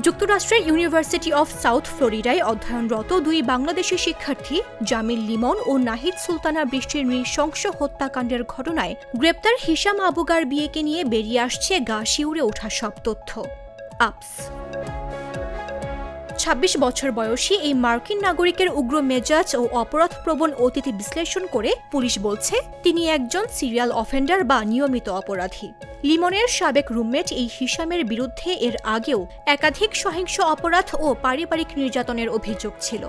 যুক্তরাষ্ট্রের university of south ফ্লোরিডায় অধ্যয়নরত দুই বাংলাদেশি শিক্ষার্থী জামিল লিমন ও নাহিদ সুলতানা বৃষ্টির নৃশংস হত্যাকাণ্ডের ঘটনায় গ্রেপ্তার হিশাম আবু গারবিয়েকে নিয়ে বেরিয়ে আসছে গা শিউরে ওঠা সব তথ্য। আপস ২৬ বছর বয়সী এই মার্কিন নাগরিকের উগ্র মেজাজ ও অপরাধপ্রবণ অতীত বিশ্লেষণ করে পুলিশ বলছে তিনি একজন সিরিয়াল অফেন্ডার বা নিয়মিত অপরাধী। লিমনের সাবেক রুমমেট এই হিশামের বিরুদ্ধে এর আগেও একাধিক সহিংস অপরাধ ও পারিবারিক নির্যাতনের অভিযোগ ছিল।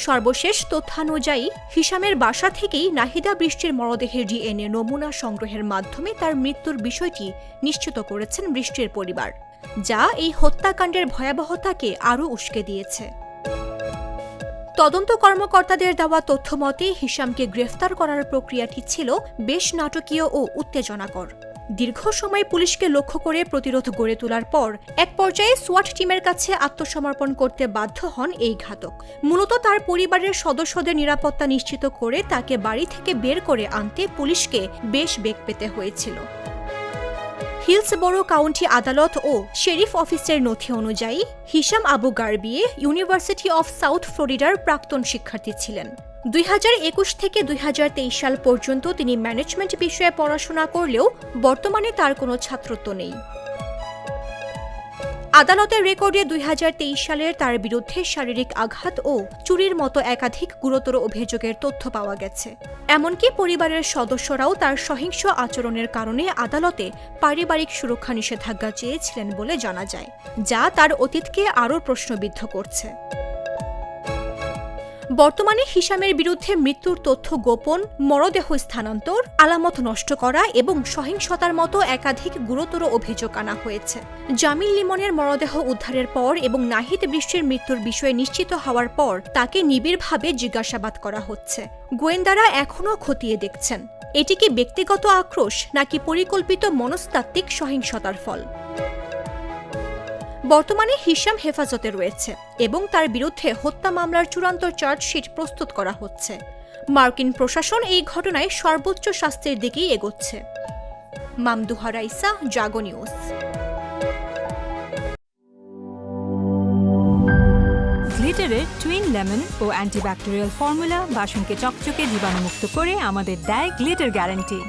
সর্বশেষ তথ্যানুযায়ী হিশামের বাসা থেকেই নাহিদা বৃষ্টির মরদেহের ডিএনএ নমুনা সংগ্রহের মাধ্যমে তার মৃত্যুর বিষয়টি নিশ্চিত করেছেন বৃষ্টির পরিবার, যা এই হত্যাকাণ্ডের ভয়াবহতাকে আরও উস্কে দিয়েছে। তদন্ত কর্মকর্তাদের দেওয়া তথ্যমতে হিশামকে গ্রেফতার করার প্রক্রিয়াটি ছিল বেশ নাটকীয় ও উত্তেজনাকর। দীর্ঘ সময় পুলিশকে লক্ষ্য করে প্রতিরোধ গড়ে তোলার পর এক পর্যায়ে সোয়াট টিমের কাছে আত্মসমর্পণ করতে বাধ্য হন এই ঘাতক। মূলত তার পরিবারের সদস্যদের নিরাপত্তা নিশ্চিত করে তাকে বাড়ি থেকে বের করে আনতে পুলিশকে বেশ বেগ পেতে হয়েছিল। হিলসবরো কাউন্টি আদালত ও শেরিফ অফিসের নথি অনুযায়ী হিশাম আবু গারবিয়ে ইউনিভার্সিটি অফ সাউথ ফ্লোরিডার প্রাক্তন শিক্ষার্থী ছিলেন। ২০২১ থেকে ২০২৩ সাল পর্যন্ত তিনি ম্যানেজমেন্ট বিষয়ে পড়াশোনা করলেও বর্তমানে তার কোনো ছাত্রত্ব নেই। আদালতের রেকর্ডে ২০২৩ সালের তার বিরুদ্ধে শারীরিক আঘাত ও চুরির মতো একাধিক গুরুতর অভিযোগের তথ্য পাওয়া গেছে। এমনকি পরিবারের সদস্যরাও তার সহিংস আচরণের কারণে আদালতে পারিবারিক সুরক্ষা নিষেধাজ্ঞা চেয়েছিলেন বলে জানা যায়, যা তার অতীতকে আরও প্রশ্নবিদ্ধ করছে। বর্তমানে হিশামের বিরুদ্ধে মৃত্যুর তথ্য গোপন, মরদেহ স্থানান্তর, আলামত নষ্ট করা এবং সহিংসতার মতো একাধিক গুরুতর অভিযোগ আনা হয়েছে। জামিল লিমনের মরদেহ উদ্ধারের পর এবং নাহিদ বৃষ্টির মৃত্যুর বিষয়ে নিশ্চিত হওয়ার পর তাকে নিবিড়ভাবে জিজ্ঞাসাবাদ করা হচ্ছে। গোয়েন্দারা এখনও খতিয়ে দেখছেন এটি কি ব্যক্তিগত আক্রোশ নাকি পরিকল্পিত মনস্তাত্ত্বিক সহিংসতার ফল। বর্তমানে হিশাম হেফাজতে রয়েছে এবং তার বিরুদ্ধে হত্যা মামলার চূড়ান্ত চার্জশিট প্রস্তুত করা হচ্ছে। মার্কিন প্রশাসন এই ঘটনায় সর্বোচ্চ শাস্তির দিকেই এগোচ্ছে। মামদুহা রাইসা, জাগো নিউজ। গ্লিটারের টুইন লেমন ও অ্যান্টিব্যাকটেরিয়াল ফর্মুলা বাসনকে চকচকে জীবাণুমুক্ত করে আমাদের দেয় গ্লিটার গ্যারান্টি।